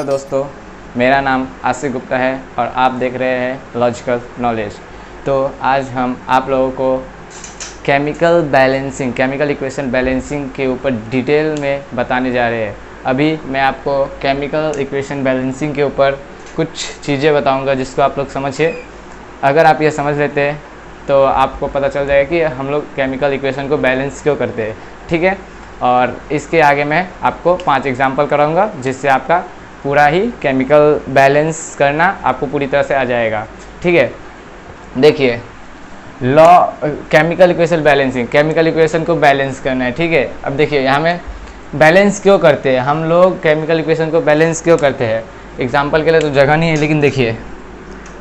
Hello दोस्तों, मेरा नाम आसिफ गुप्ता है और आप देख रहे हैं लॉजिकल नॉलेज। तो आज हम आप लोगों को केमिकल इक्वेशन बैलेंसिंग के ऊपर डिटेल में बताने जा रहे हैं। अभी मैं आपको केमिकल इक्वेशन बैलेंसिंग के ऊपर कुछ चीज़ें बताऊंगा जिसको आप लोग समझिए। अगर आप ये समझ लेते हैं तो आपको पता चल जाएगा कि हम लोग केमिकल इक्वेशन को बैलेंस क्यों करते हैं, ठीक है। और इसके आगे मैं आपको 5 एग्जाम्पल कराऊंगा जिससे आपका पूरा ही केमिकल बैलेंस करना आपको पूरी तरह से आ जाएगा, ठीक है। देखिए, केमिकल इक्वेशन को बैलेंस करना है, ठीक है। अब देखिए यहाँ में बैलेंस क्यों करते हैं हम लोग, केमिकल इक्वेशन को बैलेंस क्यों करते हैं। एग्जाम्पल के लिए तो जगह नहीं है, लेकिन देखिए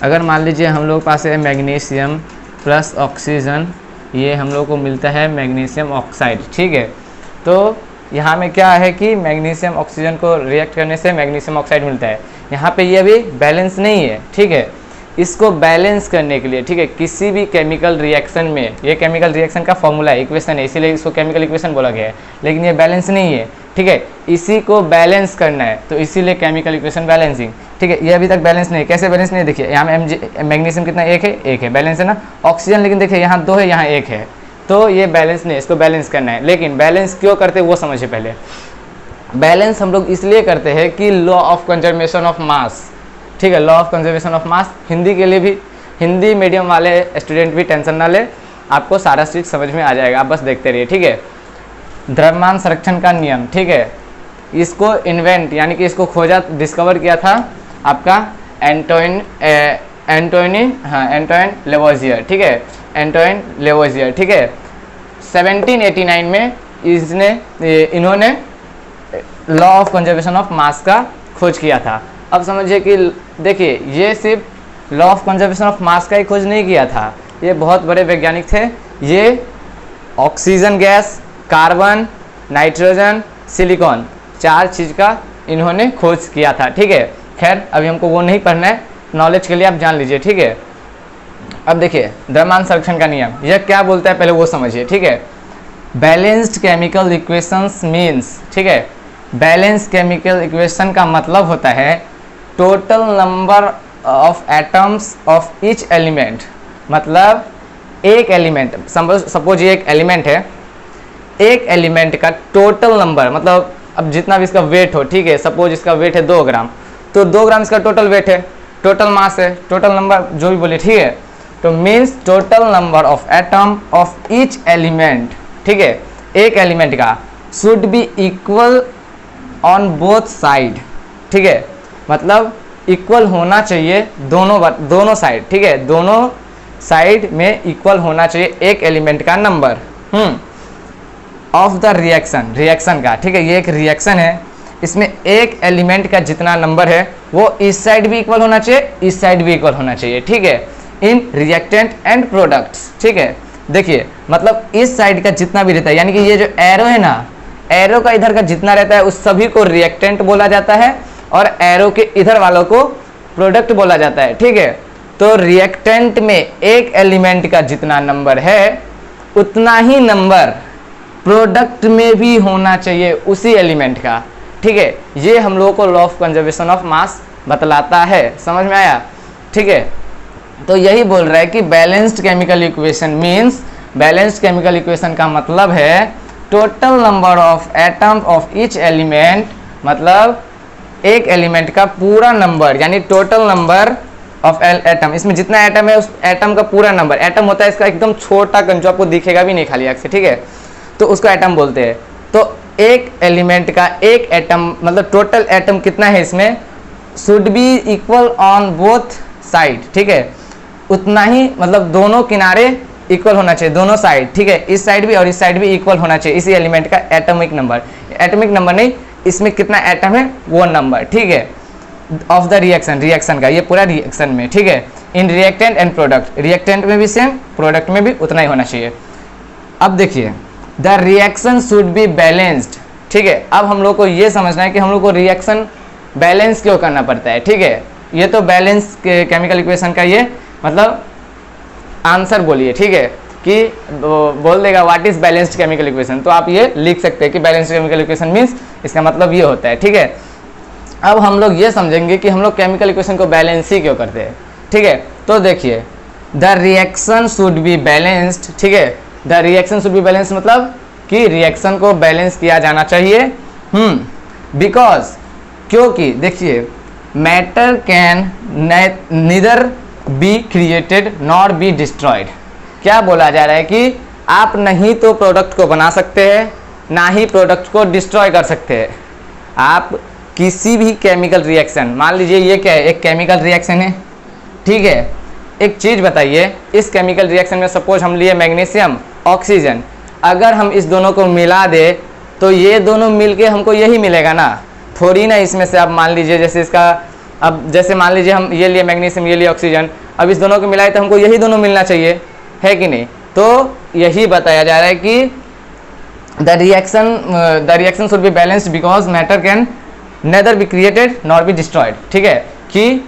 अगर मान लीजिए हम लोग पास है मैग्नीशियम प्लस ऑक्सीजन, ये हम लोग को मिलता है मैग्नीशियम ऑक्साइड, ठीक है। तो यहाँ में क्या है कि मैग्नीशियम ऑक्सीजन को रिएक्ट करने से मैग्नीशियम ऑक्साइड मिलता है। यहाँ पे ये अभी बैलेंस नहीं है, ठीक है। इसको बैलेंस करने के लिए, ठीक है, किसी भी केमिकल रिएक्शन में, ये केमिकल रिएक्शन का फॉर्मूला है, इक्वेशन है, इसीलिए इसको केमिकल इक्वेशन बोला गया है, लेकिन ये बैलेंस नहीं है, ठीक है। इसी को बैलेंस करना है तो इसीलिए केमिकल इक्वेशन बैलेंसिंग, ठीक है। ये अभी तक बैलेंस नहीं है। कैसे बैलेंस नहीं है, देखिए यहाँ में मैग्नीशियम कितना, एक है, बैलेंस है ना। ऑक्सीजन लेकिन देखिए यहाँ 2 है, यहाँ 1 है, तो ये बैलेंस नहीं है, इसको बैलेंस करना है। लेकिन बैलेंस क्यों करते हैं वो समझिए पहले। बैलेंस हम लोग इसलिए करते हैं कि लॉ ऑफ कंजर्वेशन ऑफ मास, ठीक है, लॉ ऑफ कंजर्वेशन ऑफ मास। हिंदी के लिए भी, हिंदी मीडियम वाले स्टूडेंट भी टेंशन ना ले, आपको सारा चीज समझ में आ जाएगा, आप बस देखते रहिए, ठीक है। द्रव्यमान संरक्षण का नियम, ठीक है, इसको इन्वेंट यानी कि इसको खोजा, डिस्कवर किया था आपका एंटोइन लेवोजियर, ठीक है, एंटोइन लेवोजियर, ठीक है। 1789 में इन्होंने लॉ ऑफ कंजर्वेशन ऑफ मास का खोज किया था। अब समझिए कि देखिए ये सिर्फ लॉ ऑफ कंजर्वेशन ऑफ मास का ही खोज नहीं किया था, ये बहुत बड़े वैज्ञानिक थे। ये oxygen gas, carbon, nitrogen, silicon, 4 चीज़ का इन्होंने खोज किया था, ठीक है। खैर अभी हमको वो नहीं पढ़ना है, नॉलेज के लिए आप जान लीजिए, ठीक है। अब देखिए द्रव्यमान संरक्षण का नियम, यह क्या बोलता है पहले वो समझिए, ठीक है। बैलेंस्ड केमिकल इक्वेशंस मीन्स, ठीक है, बैलेंस केमिकल इक्वेशन का मतलब होता है total number of atoms of each element. मतलब एक एलिमेंट, सपोज ये एक एलिमेंट है, एक एलिमेंट का टोटल नंबर, मतलब अब जितना भी इसका वेट हो, ठीक है, सपोज इसका वेट है 2 ग्राम, तो 2 ग्राम इसका टोटल वेट है, टोटल मास है, टोटल नंबर जो भी बोले, ठीक है। तो means total number of atom of each element, ठीक है, एक एलिमेंट का should be equal on both side, ठीक है, मतलब इक्वल होना चाहिए दोनों साइड, ठीक है, दोनों साइड में इक्वल होना चाहिए एक एलिमेंट का नंबर ऑफ द रिएक्शन का, ठीक है। ये एक रिएक्शन है, इसमें एक एलिमेंट का जितना नंबर है वो इस साइड भी इक्वल होना चाहिए, इस साइड भी इक्वल होना चाहिए, ठीक है, इन रिएक्टेंट एंड प्रोडक्ट्स, ठीक है। देखिए मतलब इस साइड का जितना भी रहता है, यानी कि ये जो एरो है ना, एरो का इधर का जितना रहता है उस सभी को रिएक्टेंट बोला जाता है और एरो के इधर वालों को प्रोडक्ट बोला जाता है, ठीक है। तो रिएक्टेंट में एक एलिमेंट का जितना नंबर है उतना ही नंबर प्रोडक्ट में भी होना चाहिए उसी एलिमेंट का, ठीक है। ये हम लोगों को law of conservation of mass बतलाता है, समझ में आया, ठीक है। तो यही बोल रहा है कि balanced chemical equation means, balanced chemical equation का मतलब है total number of atom of each element, मतलब एक एलिमेंट का पूरा नंबर, यानी टोटल नंबर ऑफ एटम, इसमें जितना एटम है उस एटम का पूरा नंबर। एटम होता है इसका एकदम छोटा कण जो आपको दिखेगा भी नहीं खाली आँख से, ठीक है, तो उसको एटम बोलते हैं। तो एक एलिमेंट का एक एटम, मतलब टोटल एटम कितना है इसमें, should be equal on both side, ठीक है, उतना ही, मतलब दोनों किनारे इक्वल होना चाहिए, दोनों साइड, ठीक है, इस साइड भी और इस साइड भी इक्वल होना चाहिए इसी एलिमेंट का एटॉमिक नंबर नहीं, इसमें कितना एटम है वो नंबर, ठीक है, ऑफ द रिएक्शन का, ये पूरा रिएक्शन में, ठीक है। In reactant and product, reactant में भी सेम, प्रोडक्ट में भी उतना ही होना चाहिए। अब देखिए the reaction should be balanced, ठीक है। अब हम लोग को ये समझना है कि हम लोग को रिएक्शन बैलेंस क्यों करना पड़ता है, ठीक है। ये तो बैलेंस केमिकल इक्वेशन का ये मतलब आंसर बोलिए, ठीक है, कि बोल देगा what is balanced chemical equation, तो आप ये लिख सकते हैं कि बैलेंस्ड केमिकल इक्वेशन मीन्स इसका मतलब ये होता है, ठीक है। अब हम लोग ये समझेंगे कि हम लोग केमिकल इक्वेशन को बैलेंस ही क्यों करते हैं, ठीक है। तो देखिए the reaction should be balanced, ठीक है, the reaction should be balanced मतलब कि रिएक्शन को बैलेंस किया जाना चाहिए, बिकॉज, क्योंकि देखिए matter can neither be created nor be destroyed. क्या बोला जा रहा है कि आप नहीं तो प्रोडक्ट को बना सकते हैं, ना ही प्रोडक्ट को डिस्ट्रॉय कर सकते हैं। आप किसी भी केमिकल रिएक्शन, मान लीजिए ये क्या है, एक केमिकल रिएक्शन है, ठीक है। एक चीज़ बताइए, इस केमिकल रिएक्शन में सपोज हम लिए मैग्नीशियम ऑक्सीजन, अगर हम इस दोनों को मिला दे तो ये दोनों मिलके हमको यही मिलेगा ना, थोड़ी ना इसमें से। अब मान लीजिए जैसे इसका, अब जैसे मान लीजिए हम ये लिए मैग्नीशियम, ये लिए ऑक्सीजन, अब इस दोनों को मिलाए तो हमको यही दोनों मिलना चाहिए, है कि नहीं। तो यही बताया जा रहा है कि the reaction should be balanced because matter can nether be created nor be destroyed, ठीक है, कि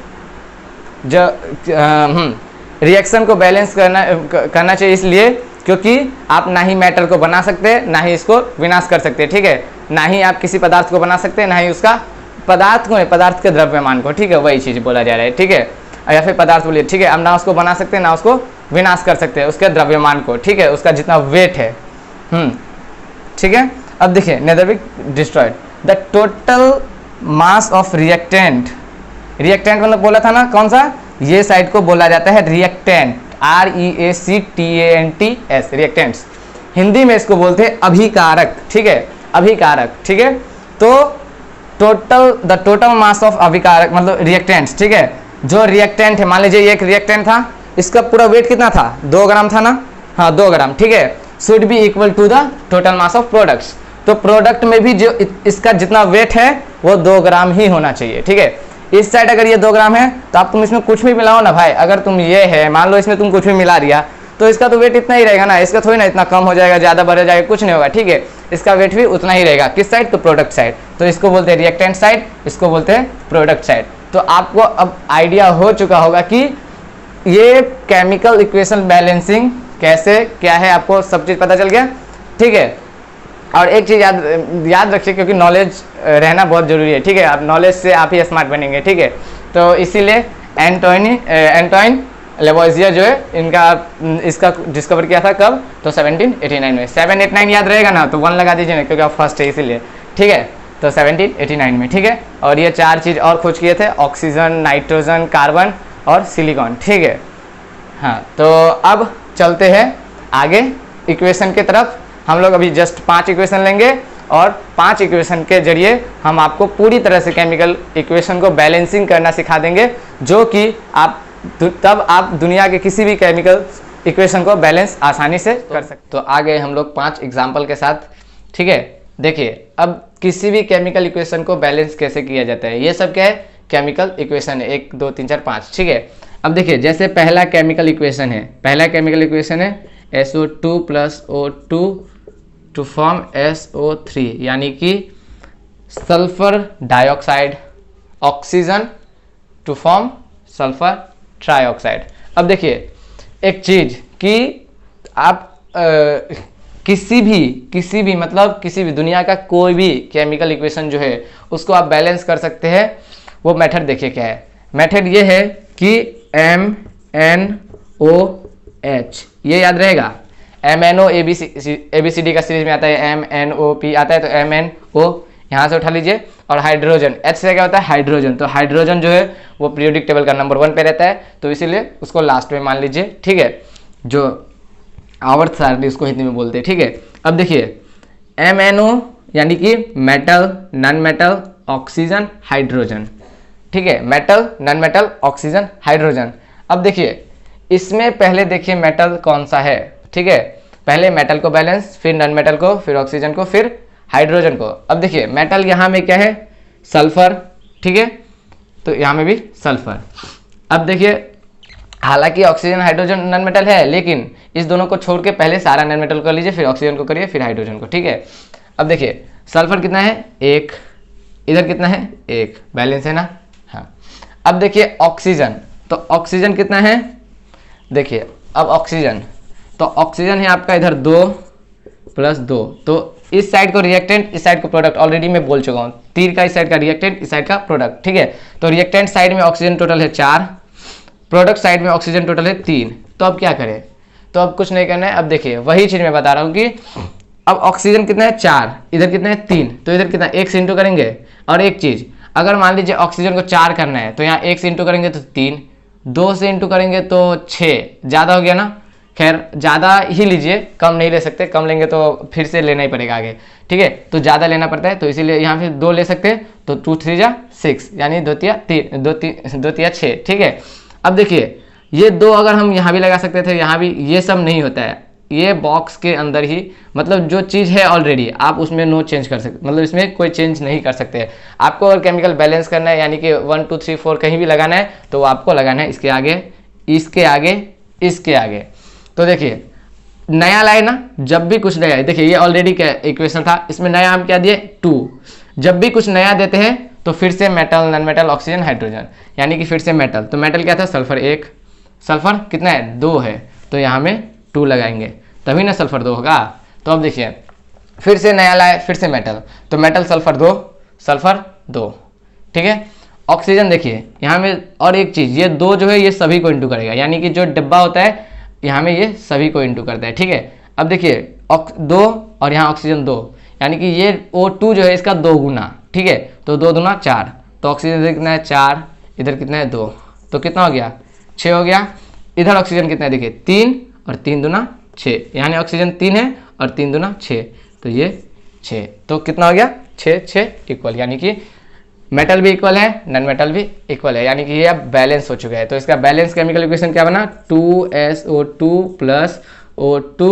जो रिएक्शन को बैलेंस करना चाहिए इसलिए क्योंकि आप ना ही मैटर को बना सकते, ना ही इसको विनाश कर सकते, ठीक है, ना ही आप किसी पदार्थ को बना सकते, ना ही उसका पदार्थ के द्रव्यमान को, ठीक है, वही चीज़ बोला जा रहा है, ठीक है, या फिर पदार्थ बोलिए, ठीक है, हम ना उसको बना सकते ना उसको विनाश कर सकते हैं, उसके द्रव्यमान को, ठीक है, उसका जितना वेट है, ठीक है। अब देखिए nether be destroyed, the total mass of reactant, reactant मतलब बोला था ना कौन सा, ये साइड को बोला जाता है रिएक्टेंट, REACTANTS, रिएक्टेंट्स। हिंदी में इसको बोलते हैं अभिकारक, ठीक है, अभिकारक, ठीक है। तो द टोटल मास ऑफ अभिकारक मतलब रिएक्टेंट्स, ठीक है, जो रिएक्टेंट है, मान लीजिए ये एक रिएक्टेंट था, इसका पूरा वेट कितना था, 2 ग्राम था ना, हाँ 2 ग्राम, ठीक है, should be equal to the total mass of products. तो प्रोडक्ट में भी जो इसका जितना वेट है वो 2 ग्राम ही होना चाहिए, ठीक है। इस साइड अगर ये 2 ग्राम है तो आप तुम इसमें कुछ भी मिलाओ ना भाई, अगर तुम ये है मान लो इसमें तुम कुछ भी मिला दिया तो इसका तो वेट इतना ही रहेगा ना, इसका थोड़ी ना इतना कम हो जाएगा, ज़्यादा बढ़ जाएगा, कुछ नहीं होगा, ठीक है, इसका वेट भी उतना ही रहेगा। किस साइड, तो प्रोडक्ट साइड। तो इसको बोलते हैं रिएक्टेंट साइड, इसको बोलते हैं प्रोडक्ट साइड। तो आपको अब आइडिया हो चुका होगा कि ये केमिकल इक्वेशन बैलेंसिंग कैसे क्या है, आपको सब चीज़ पता चल गया, ठीक है। और एक चीज़ याद रखिए क्योंकि नॉलेज रहना बहुत ज़रूरी है, ठीक है, आप नॉलेज से आप ही स्मार्ट बनेंगे, ठीक है। तो इसीलिए एंटोइन लेवोइजियर जो है इसका डिस्कवर किया था कब, तो 1789 में। 789 याद रहेगा ना, तो 1 लगा दीजिए ना क्योंकि आप फर्स्ट है इसीलिए, ठीक है। तो 1789 में, ठीक है। और ये 4 चीज़ और खोज किए थे, ऑक्सीजन, नाइट्रोजन, कार्बन और सिलिकॉन, ठीक है। हाँ, तो अब चलते हैं आगे इक्वेशन की तरफ। हम लोग अभी जस्ट 5 इक्वेशन लेंगे और 5 इक्वेशन के जरिए हम आपको पूरी तरह से केमिकल इक्वेशन को बैलेंसिंग करना सिखा देंगे, जो कि तब आप दुनिया के किसी भी केमिकल इक्वेशन को बैलेंस आसानी से कर सकते। तो आगे हम लोग 5 एग्जाम्पल के साथ, ठीक है। देखिए अब किसी भी केमिकल इक्वेशन को बैलेंस कैसे किया जाता है, ये सब क्या है, केमिकल इक्वेशन है, 1 2 3 4 5, ठीक है। अब देखिए जैसे पहला केमिकल इक्वेशन है, SO2 + O2 to form SO3, यानी कि sulphur dioxide, oxygen to form sulphur trioxide. अब देखिए एक चीज़ कि आप किसी भी मतलब किसी भी दुनिया का कोई भी केमिकल इक्वेशन जो है उसको आप बैलेंस कर सकते हैं। वो मेथड देखिए क्या है, मेथड ये है कि MnOH, ये याद रहेगा, MnO ABCD का सीरीज में आता है, MnOP आता है, तो MnO यहाँ से उठा लीजिए। और हाइड्रोजन, H से क्या होता है, हाइड्रोजन, तो हाइड्रोजन जो है वो पीरियोडिक टेबल का नंबर 1 पे रहता है, तो इसीलिए उसको लास्ट में मान लीजिए, ठीक है, जो आवर्त सारणी उसको हिंदी में बोलते हैं, ठीक है। अब देखिए MnO यानी कि metal, non metal, oxygen, hydrogen, ठीक है, metal, non metal, oxygen, hydrogen. अब देखिए इसमें पहले देखिए मेटल कौन सा है, ठीक है, पहले मेटल को बैलेंस, फिर नॉन मेटल को, फिर ऑक्सीजन को, फिर हाइड्रोजन को। अब देखिए मेटल यहाँ में क्या है, सल्फर, ठीक है, तो यहाँ में भी सल्फर। अब देखिए हालांकि ऑक्सीजन हाइड्रोजन नॉन मेटल है, लेकिन इस दोनों को छोड़ के पहले सारा नॉन मेटल कर लीजिए, फिर ऑक्सीजन को करिए, फिर हाइड्रोजन को, ठीक है। अब देखिए सल्फर कितना है, 1, इधर कितना है, 1, बैलेंस है ना, हाँ। अब देखिए ऑक्सीजन, तो ऑक्सीजन कितना है, देखिए अब ऑक्सीजन, तो ऑक्सीजन है आपका इधर 2 + 2, तो इस साइड को रिएक्टेंट, इस साइड को प्रोडक्ट, ऑलरेडी मैं बोल चुका हूँ, तीर का इस साइड का रिएक्टेंट, इस साइड का प्रोडक्ट, ठीक है। तो रिएक्टेंट साइड में ऑक्सीजन टोटल है 4, प्रोडक्ट साइड में ऑक्सीजन टोटल है 3। तो अब क्या करें, तो अब कुछ नहीं करना है। अब देखिए वही चीज मैं बता रहा हूँ कि अब ऑक्सीजन कितना है 4, इधर कितना है 3, तो इधर कितना 1 से इंटू करेंगे। और एक चीज, अगर मान लीजिए ऑक्सीजन को 4 करना है तो यहाँ 1 से इंटू करेंगे तो 3, 2 से इंटू करेंगे तो 6, ज़्यादा हो गया ना। खैर ज़्यादा ही लीजिए, कम नहीं ले सकते, कम लेंगे तो फिर से लेना ही पड़ेगा आगे, ठीक है। तो ज़्यादा लेना पड़ता है, तो इसीलिए यहाँ पे 2 ले सकते हैं, तो 2 3 जा 6, यानी 2 तिया 6, ठीक है। अब देखिए ये 2 अगर हम यहाँ भी लगा सकते थे, यहाँ भी, ये सब नहीं होता है। ये बॉक्स के अंदर ही, मतलब जो चीज़ है ऑलरेडी आप उसमें नो चेंज कर सकते, मतलब इसमें कोई चेंज नहीं कर सकते। आपको अगर केमिकल बैलेंस करना है, यानी कि 1 2 3 4 कहीं भी लगाना है, तो वो आपको लगाना है इसके आगे, इसके आगे, इसके आगे। तो देखिए नया लाए ना, जब भी कुछ नया है, देखिए ये ऑलरेडी क्या इक्वेशन था, इसमें नया हम क्या दिए 2। जब भी कुछ नया देते हैं तो फिर से metal, non metal, oxygen, hydrogen, यानी कि फिर से मेटल। तो मेटल क्या था, सल्फर 1, सल्फर कितना है 2 है, तो यहाँ में 2 लगाएंगे, तभी ना सल्फर 2 होगा। तो अब देखिए फिर से नया लाए, फिर से मेटल, तो मेटल सल्फर 2, सल्फर 2, ठीक है। ऑक्सीजन देखिए यहाँ में, और एक चीज़, ये 2 जो है ये सभी को इंटू करेगा, यानी कि जो डिब्बा होता है यहाँ में ये सभी को इंटू करता है, ठीक है। अब देखिए 2 और यहाँ ऑक्सीजन 2, यानी कि ये O2 जो है इसका 2 गुना, ठीक है। तो 2 दूना 4, तो ऑक्सीजन कितना है 4, इधर कितना है 2, तो कितना हो गया 6 हो गया। इधर ऑक्सीजन कितना है देखिए 3, और 3 दूना 6, यानी ऑक्सीजन 3 है और 3 दूना 6, तो ये 6, तो कितना हो गया 6 6 इक्वल, यानी कि मेटल भी इक्वल है, नॉन मेटल भी इक्वल है, यानी कि ये अब बैलेंस हो चुका है। तो इसका बैलेंस केमिकल इक्वेशन क्या बना, 2SO2 प्लस O2,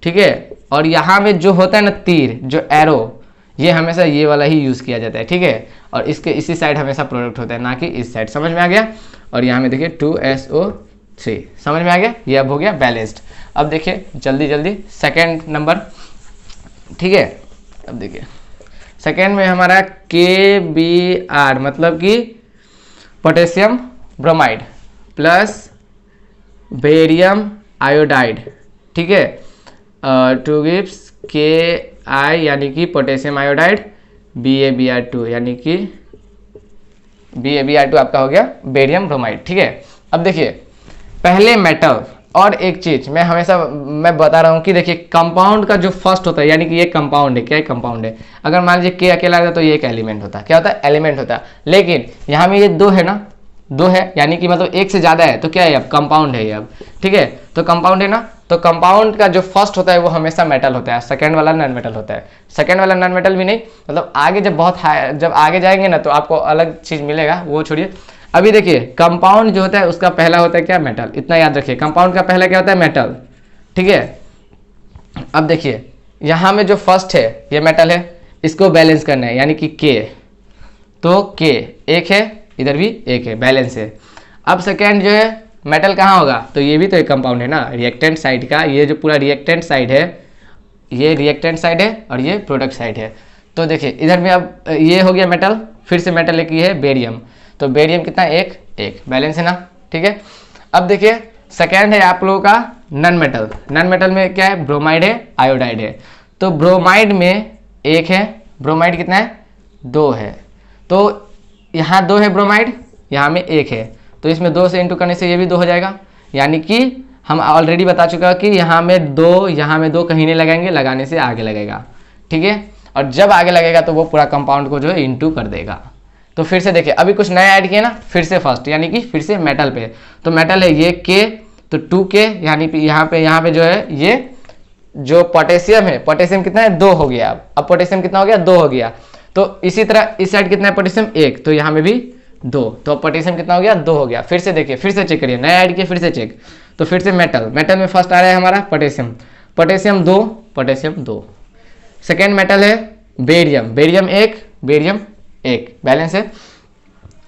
ठीक है। और यहाँ में जो होता है ना तीर, जो एरो, ये हमेशा ये वाला ही यूज़ किया जाता है, ठीक है। और इसके इसी साइड हमेशा प्रोडक्ट होता है, ना कि इस साइड, समझ में आ गया। और यहाँ में देखिए 2SO3, समझ में आ गया, ये अब हो गया बैलेंस्ड। अब देखिए जल्दी जल्दी सेकेंड नंबर, ठीक है। अब देखिए सेकेंड में हमारा KBr, मतलब कि potassium bromide plus barium iodide, ठीक है, टू गिव्स KI, यानी कि पोटेशियम आयोडाइड, BaBr2, यानी कि BaBr2 आपका हो गया बेरियम ब्रोमाइड, ठीक है। अब देखिए पहले मेटल, और एक चीज मैं हमेशा मैं बता रहा हूँ कि देखिए कंपाउंड का जो फर्स्ट होता है, यानी कि ये कंपाउंड है, क्या है कंपाउंड है। अगर मान लीजिए के अकेला रहता तो ये एक एलिमेंट होता, क्या होता है एलिमेंट होता। लेकिन यहाँ में ये 2 है ना, 2 है, यानी कि मतलब 1 से ज़्यादा है, तो क्या है अब कंपाउंड है ये अब, ठीक है। तो कंपाउंड है ना, तो कंपाउंड का जो फर्स्ट होता है वो हमेशा मेटल होता है, सेकेंड वाला नॉन मेटल होता है। सेकेंड वाला नॉन मेटल भी नहीं, मतलब आगे जब बहुत हाई, जब आगे जाएंगे ना तो आपको अलग चीज़ मिलेगा, वो छोड़िए। अभी देखिए कंपाउंड जो होता है उसका पहला होता है क्या, मेटल, इतना याद रखिए, कंपाउंड का पहला क्या होता है मेटल, ठीक है। अब देखिए यहाँ में जो फर्स्ट है ये मेटल है, इसको बैलेंस करना है, यानी कि K, तो K 1 है, इधर भी 1 है, बैलेंस है। अब सेकेंड जो है मेटल कहाँ होगा, तो ये भी तो एक कंपाउंड है ना, रिएक्टेंट साइड का, ये जो पूरा रिएक्टेंट साइड है, ये रिएक्टेंट साइड है और ये प्रोडक्ट साइड है। तो देखिए इधर में अब ये हो गया मेटल, फिर से मेटल एक ये है बेरियम, तो बेरियम कितना 1 1, बैलेंस है ना, ठीक है। अब देखिए सेकेंड है आप लोगों का नॉन मेटल, नॉन मेटल में क्या है, ब्रोमाइड है, आयोडाइड है। तो ब्रोमाइड में 1 है, ब्रोमाइड कितना है 2 है, तो यहाँ 2 है ब्रोमाइड, यहाँ में 1 है, तो इसमें 2 से इंटू करने से ये भी 2 हो जाएगा, यानी कि हम ऑलरेडी बता चुका कि यहाँ में 2, यहाँ में 2 कहीं नहीं लगाएंगे, लगाने से आगे लगेगा, ठीक है। और जब आगे लगेगा तो वो पूरा कंपाउंड को जो है इंटू कर देगा। तो फिर से देखिए अभी कुछ नया ऐड किया ना, फिर से फर्स्ट, यानी कि फिर से मेटल पे, तो मेटल है ये K, तो 2K, यानी यहाँ पे जो है ये जो पोटेशियम है, पोटेशियम कितना है 2 हो गया, अब पोटेशियम कितना हो गया 2 हो गया। तो इसी तरह इस साइड कितना है पोटेशियम 1, तो यहाँ में भी 2, तो पोटेशियम कितना हो गया 2 हो गया। फिर से देखिए, फिर से चेक करिए, नया ऐड किया फिर से चेक, तो फिर से मेटल, मेटल में फर्स्ट आ रहा है हमारा potassium, potassium 2, potassium 2। Second metal है बेरियम, बेरियम 1, बेरियम 1, बैलेंस है।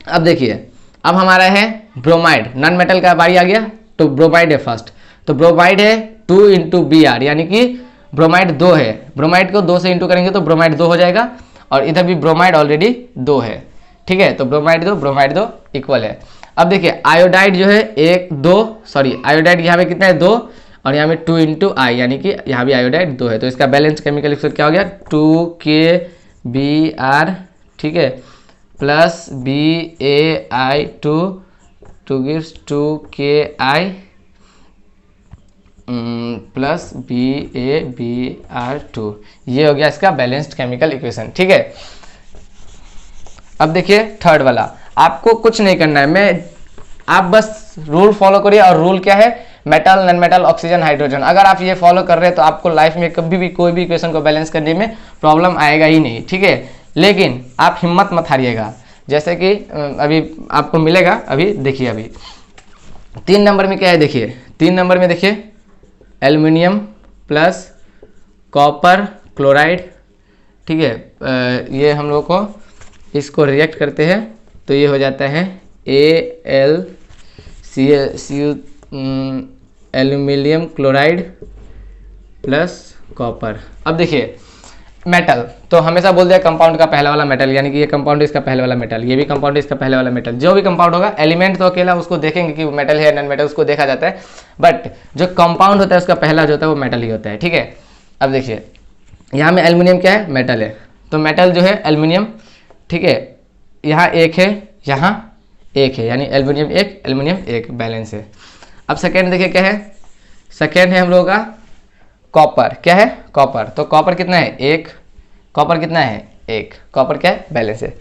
अब देखिए अब हमारा है ब्रोमाइड, नॉन मेटल का बारी आ गया, तो ब्रोमाइड है फर्स्ट, तो ब्रोमाइड है 2 × Br, यानी कि ब्रोमाइड 2 है, ब्रोमाइड को 2 से इंटू करेंगे तो ब्रोमाइड 2 हो जाएगा, और इधर भी ब्रोमाइड ऑलरेडी 2 है, ठीक है। तो ब्रोमाइड 2 इक्वल है। अब देखिए आयोडाइड जो है 1 2, सॉरी आयोडाइड यहाँ पे कितना है 2, और यहाँ में 2 × I, यानी कि यहाँ भी आयोडाइड 2 है, तो इसका बैलेंस केमिकल इक्वेशन क्या हो गया 2KBr, ठीक है, plus BaI2 two gives 2KI plus BaBr2। ये हो गया इसका बैलेंस्ड केमिकल इक्वेशन, ठीक है। अब देखिए थर्ड वाला, आपको कुछ नहीं करना है, आप बस रूल फॉलो करिए, और रूल क्या है, metal, non metal, oxygen, hydrogen. अगर आप ये फॉलो कर रहे हैं तो आपको लाइफ में कभी भी कोई भी इक्वेशन को बैलेंस करने में प्रॉब्लम आएगा ही नहीं, ठीक है। लेकिन आप हिम्मत मत हारिएगा, जैसे कि अभी आपको मिलेगा, अभी देखिए, अभी 3 नंबर में क्या है, देखिए 3 नंबर में देखिए एल्युमिनियम प्लस कॉपर क्लोराइड, ठीक है। ये हम लोग को इसको रिएक्ट करते हैं तो ये हो जाता है AlCu aluminium chloride plus copper. अब देखिए मेटल, तो हमेशा बोल दिया कंपाउंड का पहला वाला मेटल, यानी कि ये कंपाउंड इसका पहले वाला मेटल, ये भी कंपाउंड इसका पहले वाला मेटल। जो भी कंपाउंड होगा, एलिमेंट तो अकेला उसको देखेंगे कि मेटल है नॉन मेटल, उसको देखा जाता है, बट जो कंपाउंड होता है उसका पहला जो होता है वो मेटल ही होता है, ठीक है। अब देखिए यहाँ में एल्यूमिनियम क्या है, मेटल है, तो मेटल जो है एल्यूमिनियम, ठीक है। यहाँ एक है, यहाँ एक है, यानी एल्यूमिनियम एक, एल्यूमिनियम एक, बैलेंस है। अब सेकेंड देखिए क्या है, सेकेंड है हम लोगों का कॉपर, क्या है, कॉपर। तो कॉपर कितना है, एक, कॉपर कितना है, एक, कॉपर क्या है, बैलेंस है।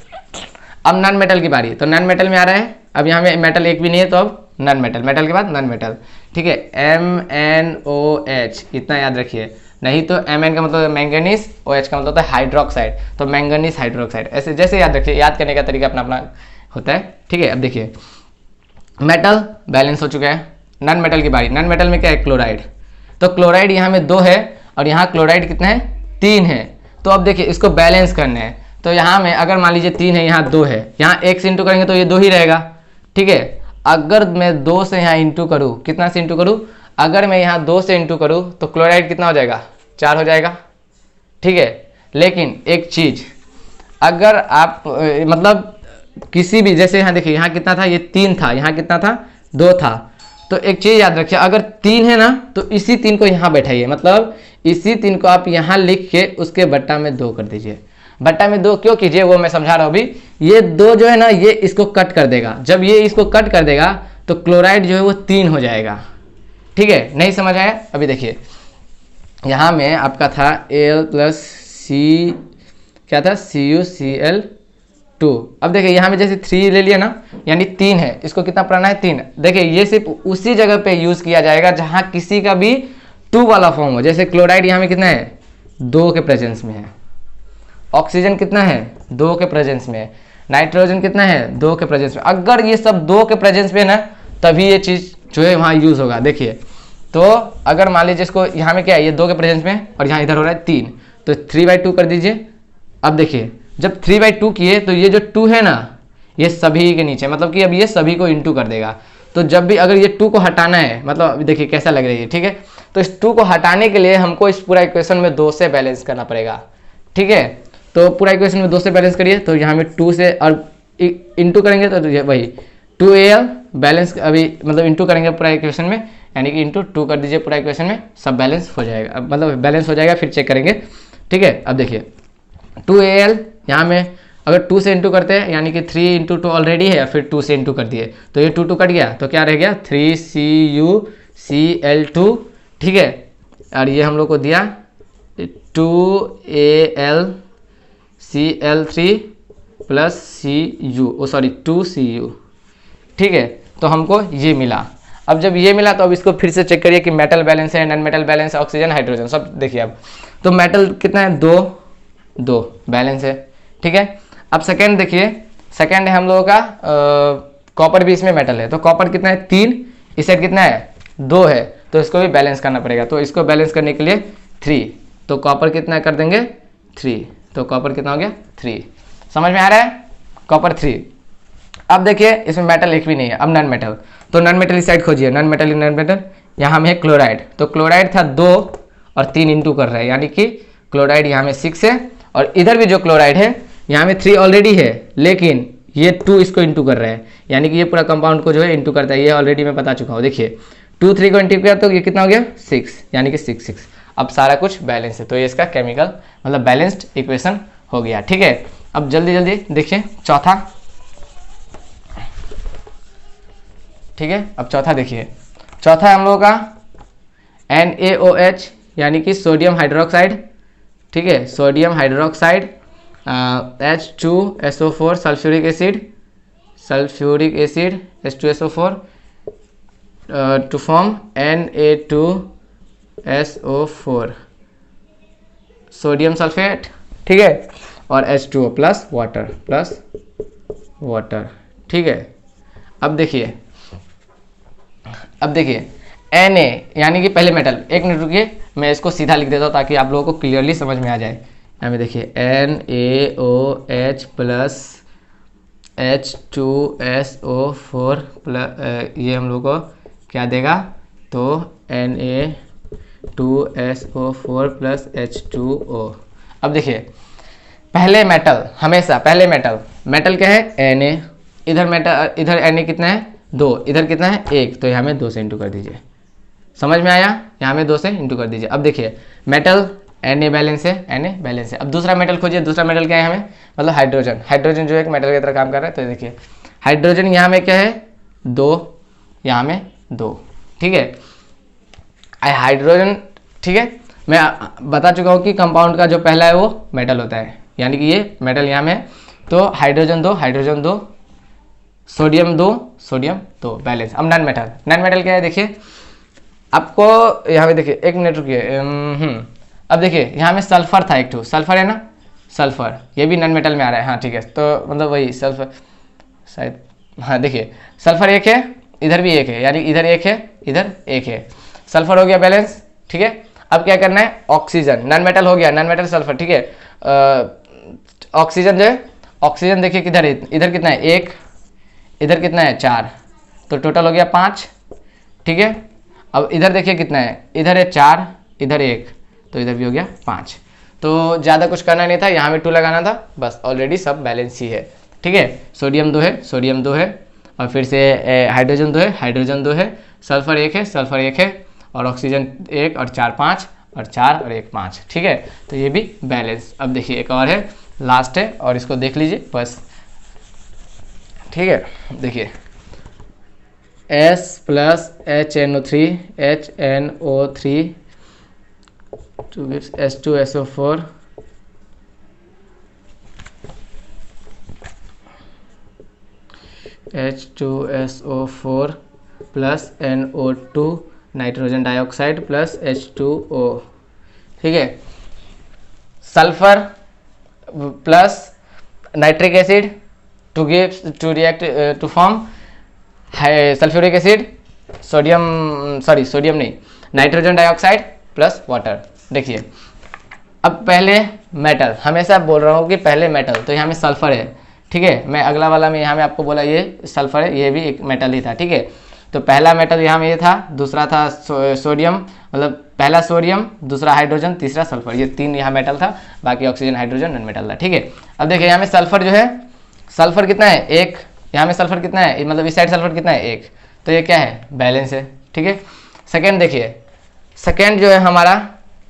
अब नॉन मेटल की बारी, तो नॉन मेटल में आ रहा है, अब यहाँ में मेटल एक भी नहीं है, तो अब नॉन मेटल, मेटल के बाद नॉन मेटल, ठीक है। MnOH, इतना याद रखिए, नहीं तो Mn का मतलब मैंगनीज, OH का मतलब होता है हाइड्रोक्साइड, तो मैंगनीज हाइड्रोक्साइड, ऐसे जैसे याद रखिए, याद करने का तरीका अपना अपना होता है, ठीक है। अब देखिए मेटल बैलेंस हो चुका है, नॉन मेटल की बारी। नॉन मेटल में क्या है, क्लोराइड, तो क्लोराइड यहाँ में 2 है, और यहाँ क्लोराइड कितना है, 3 है। तो अब देखिए इसको बैलेंस करना है, तो यहाँ में अगर मान लीजिए 3 है, यहाँ 2 है, यहाँ 1 से इंटू करेंगे तो ये 2 ही रहेगा, ठीक है। अगर मैं 2 से यहाँ इंटू करूँ, कितना से इंटू करूँ, अगर मैं यहाँ 2 से इंटू करूँ तो क्लोराइड कितना हो जाएगा, 4 हो जाएगा, ठीक है। लेकिन एक चीज़, अगर आप मतलब किसी भी, जैसे यहाँ देखिए यहाँ कितना था, ये 3 था, यहाँ कितना था, 2 था, तो एक चीज़ याद रखिए, अगर 3 है ना तो इसी 3 को यहाँ बैठाइए, मतलब इसी 3 को आप यहाँ लिख के उसके बट्टा में 2 कर दीजिए। बट्टा में 2 क्यों कीजिए वो मैं समझा रहा हूँ अभी। ये 2 जो है ना, ये इसको कट कर देगा, जब ये इसको कट कर देगा तो क्लोराइड जो है वो 3 हो जाएगा, ठीक है। नहीं समझ आया, अभी देखिए यहाँ में आपका था Al प्लस सी, क्या था, CuCl2। अब देखिए यहाँ में जैसे 3 ले लिया ना, यानी 3 है, इसको कितना पढ़ना है, 3। देखिए ये सिर्फ उसी जगह पे यूज किया जाएगा जहाँ किसी का भी 2 वाला फॉर्म हो। जैसे क्लोराइड यहाँ में कितना है, 2 के प्रेजेंस में है, ऑक्सीजन कितना है, 2 के प्रेजेंस में है, नाइट्रोजन कितना है, 2 के प्रेजेंस में। अगर ये सब 2 के प्रेजेंस में है ना, तभी ये चीज़ जो है वहाँ यूज होगा। देखिए तो अगर मान लीजिए इसको यहाँ में क्या है, ये 2 के प्रेजेंस में और यहाँ इधर हो रहा है 3, तो 3/2 कर दीजिए। अब देखिए जब 3/2 किए तो ये जो 2 है ना, ये सभी के नीचे, मतलब कि अब ये सभी को इंटू कर देगा। तो जब भी अगर ये 2 को हटाना है, मतलब देखिए कैसा लग रही है, ठीक है। तो इस 2 को हटाने के लिए हमको इस पूरा इक्वेशन में 2 से बैलेंस करना पड़ेगा, ठीक है। तो पूरा इक्वेशन में 2 से बैलेंस करिए, तो यहाँ में 2 से और इंटू करेंगे तो वही 2Al बैलेंस, अभी मतलब इंटू करेंगे पूरा इक्वेशन में, यानी कि इंटू 2 कर दीजिए पूरा इक्वेशन में, सब बैलेंस हो जाएगा, मतलब बैलेंस हो जाएगा, फिर चेक करेंगे, ठीक है। अब देखिए 2Al यहाँ में अगर 2 से इंटू करते हैं, यानी कि 3 × 2 ऑलरेडी है, फिर 2 से इंटू कर दिए तो ये 2 कट गया, तो क्या रह गया, 3CuCl2, ठीक है। और ये हम लोग को दिया 2AlCl3 plus Cu, sorry 2Cu, ठीक है। तो हमको ये मिला। अब जब ये मिला तो अब इसको फिर से चेक करिए कि मेटल बैलेंस है, नॉन मेटल बैलेंस है, ऑक्सीजन, हाइड्रोजन, सब देखिए। अब तो मेटल कितना है, 2 बैलेंस है, ठीक है। अब सेकेंड देखिए, सेकेंड है हम लोगों का कॉपर, भी इसमें मेटल है, तो कॉपर कितना है, 3, इस साइड कितना है, 2 है, तो इसको भी बैलेंस करना पड़ेगा। तो इसको बैलेंस करने के लिए 3, तो कॉपर कितना कर देंगे, 3, तो कॉपर कितना हो गया, 3। समझ में आ रहा है, कॉपर 3। अब देखिए इसमें मेटल एक भी नहीं है। अब नॉन मेटल, तो नॉन मेटल इस साइड खोजिए, नॉन मेटल, यहाँ में है क्लोराइड, तो क्लोराइड था 2 और 3 इंटू कर रहा है, यानी कि क्लोराइड यहाँ में 6 है, और इधर भी जो क्लोराइड है यहाँ में 3 ऑलरेडी है, लेकिन ये 2 इसको इंटू कर रहा है, यानी कि ये पूरा कंपाउंड को जो है इंटू करता है, ये ऑलरेडी मैं बता चुका हूँ। देखिए 2 3 को इंटू किया तो ये कितना हो गया, 6, यानी कि 6 6। अब सारा कुछ बैलेंस है, तो ये इसका केमिकल मतलब बैलेंस्ड इक्वेशन हो गया, ठीक है। अब जल्दी जल्दी देखिए चौथा, ठीक है। अब चौथा देखिए, चौथा है हम लोगों का NaOH यानी कि सोडियम हाइड्रोक्साइड, ठीक है, sodium hydroxide, H2SO4 sulphuric acid H2SO4 to form Na2SO4 sodium sulphate, ठीक है, और H2O प्लस वाटर, ठीक है। अब देखिए Na यानी कि पहले मेटल, एक मिनट रुकिए मैं इसको सीधा लिख देता हूँ ताकि आप लोगों को क्लियरली समझ में आ जाए। यहाँ में देखिए NaOH प्लस H2SO4 प्लस ये हम लोग को क्या देगा, तो Na2SO4 प्लस H2O। अब देखिए पहले मेटल, हमेशा पहले मेटल क्या है Na, इधर Na कितना है 2, इधर कितना है 1, तो यहाँ में 2 से इंटू कर दीजिए। समझ में आया, यहाँ में 2 से इंटू कर दीजिए। अब देखिए मेटल Na बैलेंस है, अब दूसरा मेटल खोजिए। दूसरा मेटल क्या है हमें, मतलब हाइड्रोजन जो है एक मेटल की तरह काम कर रहा है। तो देखिए हाइड्रोजन यहाँ में क्या है 2, यहाँ में 2, ठीक है, हाइड्रोजन, ठीक है। मैं बता चुका हूँ कि कंपाउंड का जो पहला है वो मेटल होता है, यानी कि ये मेटल यहाँ में, तो हाइड्रोजन 2 सोडियम 2 बैलेंस। अब नॉन मेटल क्या है देखिए, आपको यहाँ पे देखिए, एक मिनट रुकिए, अब देखिए यहाँ में सल्फर था, एक ठो सल्फर है ना, सल्फर ये भी नॉन मेटल में आ रहा है, हाँ ठीक है, तो मतलब वही सल्फर शायद, हाँ देखिए सल्फर 1 है, इधर भी 1 है, यानी इधर 1 है, इधर 1 है, सल्फर हो गया बैलेंस, ठीक है। अब क्या करना है, ऑक्सीजन, नॉन मेटल हो गया, नॉन मेटल सल्फर, ठीक है। ऑक्सीजन जो है, ऑक्सीजन देखिए किधर है, इधर कितना है 1, इधर कितना है 4, तो टोटल हो गया 5, ठीक है। अब इधर देखिए कितना है, इधर है 4, इधर 1, तो इधर भी हो गया 5। तो ज़्यादा कुछ करना नहीं था, यहाँ में 2 लगाना था बस, ऑलरेडी सब बैलेंस ही है, ठीक है। सोडियम 2 है, और फिर से हाइड्रोजन 2 है, सल्फर 1 है, और ऑक्सीजन 1 और 4 5, और 4 और 1 5, ठीक है। तो ये भी बैलेंस। अब देखिए एक और है, लास्ट है, और इसको देख लीजिए बस, ठीक है। देखिए S plus HNO3 to gives H2SO4 plus NO2 nitrogen dioxide plus H2O, ठीक है। Sulphur plus nitric acid to react to form sulphuric acid, sodium नहीं, नाइट्रोजन डाइऑक्साइड प्लस वाटर। देखिए अब पहले मेटल, हमेशा बोल रहा हूँ कि पहले मेटल, तो यहाँ में सल्फर है, ठीक है। मैं अगला वाला में यहाँ में आपको बोला ये सल्फर है, ये भी एक मेटल ही था, ठीक है। तो पहला मेटल यहाँ में ये था, दूसरा था सोडियम, मतलब पहला सोडियम, दूसरा हाइड्रोजन, तीसरा सल्फर, ये 3 यहाँ मेटल था, बाकी ऑक्सीजन हाइड्रोजन नॉन मेटल था, ठीक है। अब देखिए यहाँ में सल्फर जो है, सल्फर कितना है 1, यहाँ में सल्फर कितना है, मतलब इस साइड सल्फर कितना है 1, तो ये क्या है बैलेंस है, ठीक है। सेकेंड देखिए, सेकेंड जो है हमारा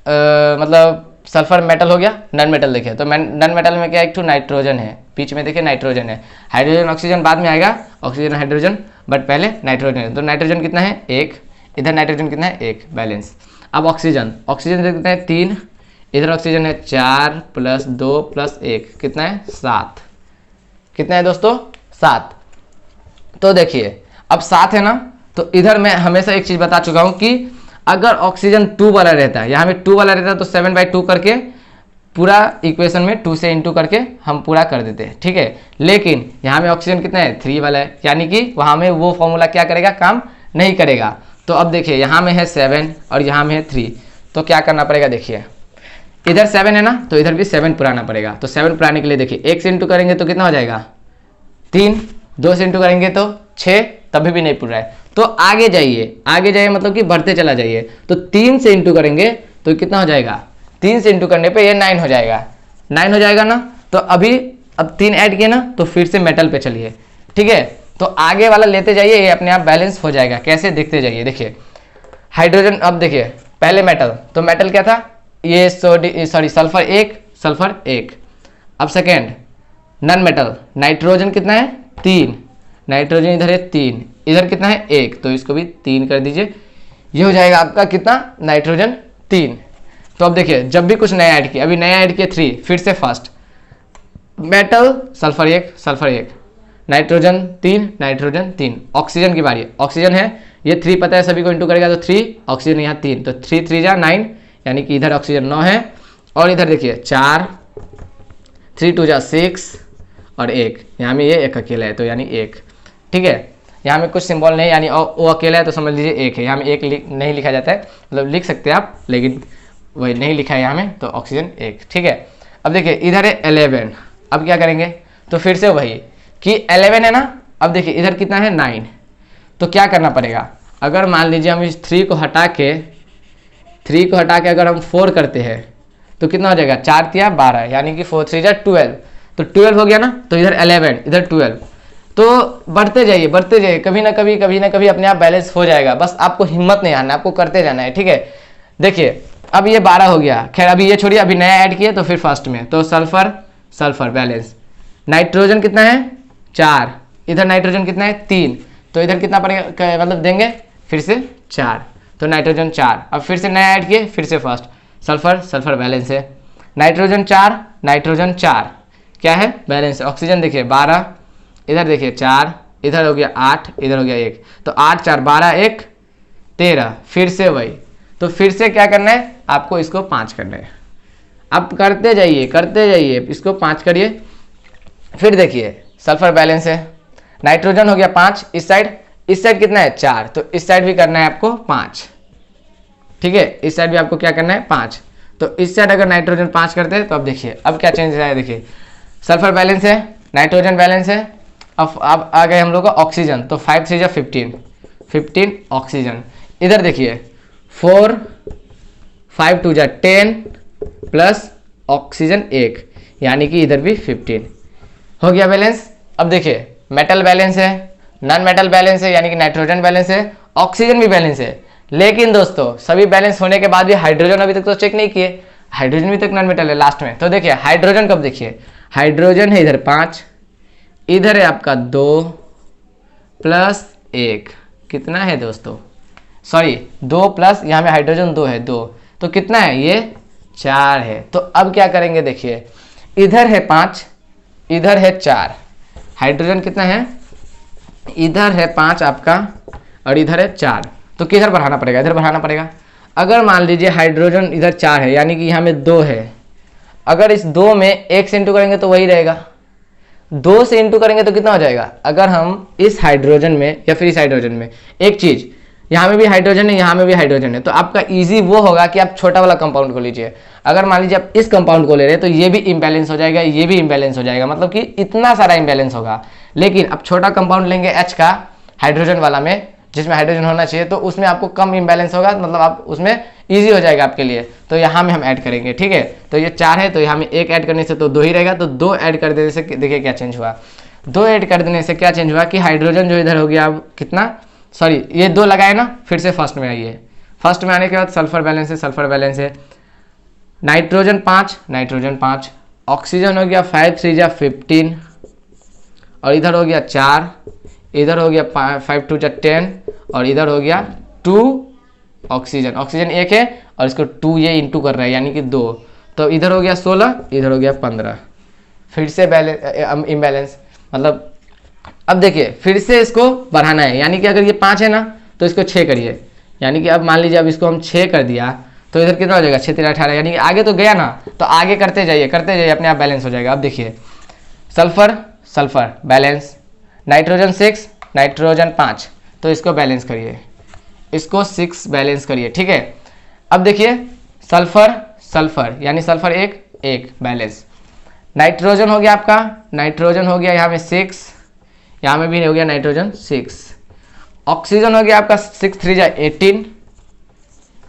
मतलब सल्फर मेटल हो गया, नॉन मेटल देखिए, तो नॉन मेटल में क्या एक तो नाइट्रोजन है, बीच में देखिए नाइट्रोजन है, हाइड्रोजन ऑक्सीजन बाद में आएगा, ऑक्सीजन हाइड्रोजन, बट पहले नाइट्रोजन है, तो नाइट्रोजन कितना है 1, इधर नाइट्रोजन कितना है 1, बैलेंस। अब ऑक्सीजन कितना है 3, इधर ऑक्सीजन है 4 प्लस 2 प्लस 1 कितना है 7, कितना है दोस्तों 7। तो देखिए अब 7 है ना, तो इधर मैं हमेशा एक चीज बता चुका हूं कि अगर ऑक्सीजन 2 वाला रहता है, यहाँ में 2 वाला रहता है, तो 7/2 करके पूरा इक्वेशन में 2 से इंटू करके हम पूरा कर देते हैं, ठीक है। लेकिन यहाँ में ऑक्सीजन कितना है 3 वाला है, यानी कि वहाँ में वो फॉर्मूला क्या करेगा, काम नहीं करेगा। तो अब देखिए यहाँ में है 7 और यहाँ में है 3, तो क्या करना पड़ेगा, देखिए इधर 7 है ना, तो इधर भी 7 पुराना पड़ेगा। तो 7 पुराने के लिए देखिए 1 से इंटू करेंगे तो कितना हो जाएगा 3, 2 से इंटू करेंगे तो 6, तभी भी नहीं पूरा है, तो आगे जाइए मतलब कि बढ़ते चला जाइए। तो 3 से इंटू करेंगे तो कितना हो जाएगा, 3 से इंटू करने पे ये 9 हो जाएगा, 9 हो जाएगा ना। तो अभी अब 3 ऐड किए ना, तो फिर से मेटल पे चलिए, ठीक है। तो आगे वाला लेते जाइए, ये अपने आप बैलेंस हो जाएगा, कैसे देखते जाइए। देखिए हाइड्रोजन, अब देखिए पहले मेटल, तो मेटल क्या था ये सल्फर 1, अब सेकेंड नॉन मेटल नाइट्रोजन कितना है 3, नाइट्रोजन इधर है 3, इधर कितना है 1, तो इसको भी 3 कर दीजिए। ये हो जाएगा आपका कितना नाइट्रोजन 3। तो अब देखिए जब भी कुछ नया ऐड किया, अभी नया ऐड किया 3, फिर से first metal sulphur 1 sulphur 1, nitrogen 3 nitrogen 3, oxygen की बारी है, ऑक्सीजन है ये 3 पता है सभी को इंटू करेगा तो 3, ऑक्सीजन यहाँ 3, तो 3 3 जा 9, यानी कि इधर ऑक्सीजन 9 है, और इधर देखिए 4, 3 2 जा 6 और 1, यहाँ में ये एक अकेला है तो यानी 1, ठीक है। यहाँ में कुछ सिंबल नहीं, यानी वो अकेला है तो समझ लीजिए 1 है, यहाँ में 1 नहीं लिखा जाता है, मतलब लिख सकते हैं आप लेकिन वही नहीं लिखा है यहाँ में, तो ऑक्सीजन 1, ठीक है। अब देखिए इधर है 11, अब क्या करेंगे, तो फिर से वही कि 11 है ना, अब देखिए इधर कितना है 9, तो क्या करना पड़ेगा, अगर मान लीजिए हम इस 3 को हटा के अगर हम 4 करते हैं तो कितना हो जाएगा, 4 3 12, यानी कि 4 3 जा 12, तो 12 हो गया ना, तो इधर 11 इधर 12, तो बढ़ते जाइए, कभी ना कभी अपने आप बैलेंस हो जाएगा, बस आपको हिम्मत नहीं आना, आपको करते जाना है, ठीक है। देखिए अब ये 12 हो गया, खैर अभी ये छोड़िए, अभी नया ऐड किए तो फिर फर्स्ट में तो सल्फर सल्फर बैलेंस, नाइट्रोजन कितना है 4, इधर नाइट्रोजन कितना है 3, तो इधर कितना पड़ेगा, मतलब देंगे फिर से 4, तो नाइट्रोजन 4, अब फिर से नया ऐड किए, फिर से फर्स्ट सल्फर सल्फर बैलेंस है, नाइट्रोजन 4 क्या है बैलेंस है। ऑक्सीजन देखिए 12, इधर देखिए 4, इधर हो गया 8, इधर हो गया 1, तो 8 4 12 1 13, फिर से वही, तो फिर से क्या करना है आपको, इसको 5 करना है, अब करते जाइए इसको 5 करिए, फिर देखिए सल्फर बैलेंस है, नाइट्रोजन हो गया 5, इस साइड कितना है 4, तो इस साइड भी करना है आपको 5, ठीक है, इस साइड भी आपको क्या करना है 5, तो इस साइड अगर नाइट्रोजन 5 करते हैं तो अब देखिए अब क्या चेंज है, देखिए सल्फर बैलेंस है, नाइट्रोजन बैलेंस है, अब आ गए हम लोग का ऑक्सीजन, तो 5 3 जा 15 ऑक्सीजन, इधर देखिए 4 5 2 जा 10 प्लस ऑक्सीजन 1, यानी कि इधर भी 15 हो गया बैलेंस। अब देखिए मेटल बैलेंस है, नॉन मेटल बैलेंस है, यानी कि नाइट्रोजन बैलेंस है, ऑक्सीजन भी बैलेंस है, लेकिन दोस्तों सभी बैलेंस होने के बाद भी हाइड्रोजन अभी तक तो चेक नहीं किए, हाइड्रोजन भी तक नॉन मेटल है लास्ट में, तो देखिए हाइड्रोजन कब, देखिए हाइड्रोजन है इधर 5, इधर है आपका 2 प्लस 1, कितना है दोस्तों, सॉरी 2 प्लस यहाँ में हाइड्रोजन 2 है 2, तो कितना है ये 4 है। तो अब क्या करेंगे, देखिए इधर है 5 इधर है 4, हाइड्रोजन कितना है, इधर है 5 आपका और इधर है 4, तो किधर बढ़ाना पड़ेगा, इधर बढ़ाना पड़ेगा। अगर मान लीजिए हाइड्रोजन इधर 4 है, यानी कि यहाँ में 2 है, अगर इस 2 में 1 से इंटू करेंगे तो वही रहेगा, 2 से इंटू करेंगे तो कितना हो जाएगा, अगर हम इस हाइड्रोजन में या फिर इस हाइड्रोजन में एक चीज़, यहाँ में भी हाइड्रोजन है यहाँ में भी हाइड्रोजन है, तो आपका इजी वो होगा कि आप छोटा वाला कंपाउंड को लीजिए। अगर मान लीजिए आप इस कंपाउंड को ले रहे हैं तो ये भी इम्बैलेंस हो जाएगा, ये भी इम्बैलेंस हो जाएगा, मतलब कि इतना सारा इम्बैलेंस होगा। लेकिन अब छोटा कंपाउंड लेंगे H का हाइड्रोजन वाला में, जिसमें हाइड्रोजन होना चाहिए, तो उसमें आपको कम इम्बैलेंस होगा, मतलब आप उसमें ईजी हो जाएगा आपके लिए। तो यहाँ में हम ऐड करेंगे, ठीक है, तो ये 4 है तो यहाँ में 1 ऐड करने से तो 2 ही रहेगा, तो 2 ऐड कर देने से देखिए क्या चेंज हुआ, 2 ऐड कर देने से क्या चेंज हुआ कि हाइड्रोजन जो इधर हो गया अब कितना, सॉरी ये 2 लगाए ना, फिर से फर्स्ट में आइए, फर्स्ट में आने के बाद सल्फर बैलेंस है, नाइट्रोजन 5, ऑक्सीजन हो गया 5 3 जा 15, और इधर हो गया 4, इधर हो गया 5 2 जा 10, और इधर हो गया 2 ऑक्सीजन 1 है और इसको 2 ये इंटू कर रहा है, यानी कि 2, तो इधर हो गया 16, इधर हो गया 15, फिर से इम्बैलेंस, मतलब अब देखिए फिर से इसको बढ़ाना है, यानी कि अगर ये 5 है ना तो इसको 6 करिए, यानी कि अब मान लीजिए अब इसको हम 6 कर दिया तो इधर कितना हो जाएगा 6 3 18, यानी कि आगे तो गया ना, तो आगे करते जाइए अपने आप बैलेंस हो जाएगा। अब देखिए सल्फर बैलेंस, नाइट्रोजन 6 नाइट्रोजन 5, तो इसको बैलेंस करिए, इसको 6 बैलेंस करिए, ठीक है। अब देखिए सल्फर यानी सल्फर 1 बैलेंस, नाइट्रोजन हो गया आपका, नाइट्रोजन हो गया यहाँ में 6, यहाँ में भी हो गया नाइट्रोजन 6, ऑक्सीजन हो गया आपका 6 3 जा 18,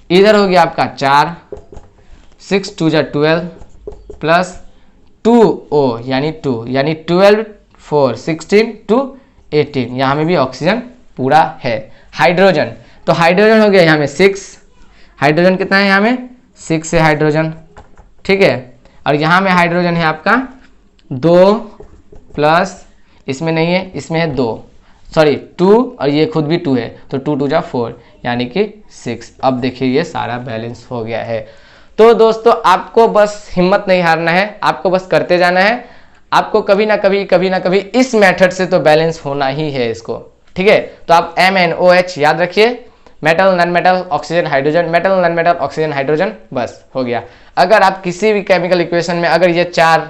इधर हो गया आपका 4, 6 2 जा 12 प्लस 2O यानी 12 4 16 to 18, यहाँ में भी ऑक्सीजन पूरा है। हाइड्रोजन, तो हाइड्रोजन हो गया यहाँ में 6, हाइड्रोजन कितना है यहाँ में 6 है हाइड्रोजन, ठीक है, और यहाँ में हाइड्रोजन है आपका 2 प्लस इसमें नहीं है, इसमें है 2, सॉरी 2 और ये खुद भी 2 है, तो 2 2 जा 4 यानी कि 6। अब देखिए ये सारा बैलेंस हो गया है। तो दोस्तों आपको बस हिम्मत नहीं हारना है, आपको बस करते जाना है। आपको कभी ना कभी इस मेथड से तो बैलेंस होना ही है इसको, ठीक है। तो आप MnOH याद रखिए, metal non metal oxygen hydrogen, metal non metal oxygen hydrogen, बस हो गया। अगर आप किसी भी केमिकल इक्वेशन में अगर ये 4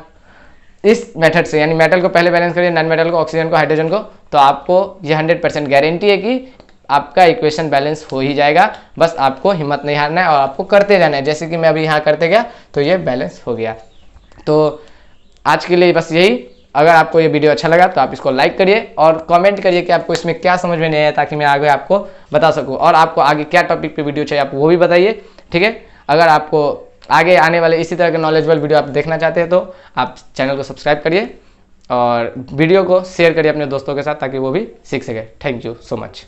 इस मेथड से, यानी मेटल को पहले बैलेंस करिए, नॉन मेटल को, ऑक्सीजन को, हाइड्रोजन को, तो आपको ये 100% गारंटी है कि आपका इक्वेशन बैलेंस हो ही जाएगा। बस आपको हिम्मत नहीं हारना है और आपको करते जाना है, जैसे कि मैं अभी यहाँ करते गया तो ये बैलेंस हो गया। तो आज के लिए बस यही। अगर आपको ये वीडियो अच्छा लगा तो आप इसको लाइक करिए और कमेंट करिए कि आपको इसमें क्या समझ में नहीं आया, ताकि मैं आगे आपको बता सकूं। और आपको आगे क्या टॉपिक पे वीडियो चाहिए आप वो भी बताइए, ठीक है। अगर आपको आगे आने वाले इसी तरह के नॉलेजेबल वीडियो आप देखना चाहते हैं तो आप चैनल को सब्सक्राइब करिए और वीडियो को शेयर करिए अपने दोस्तों के साथ, ताकि वो भी सीख सके। Thank you so much.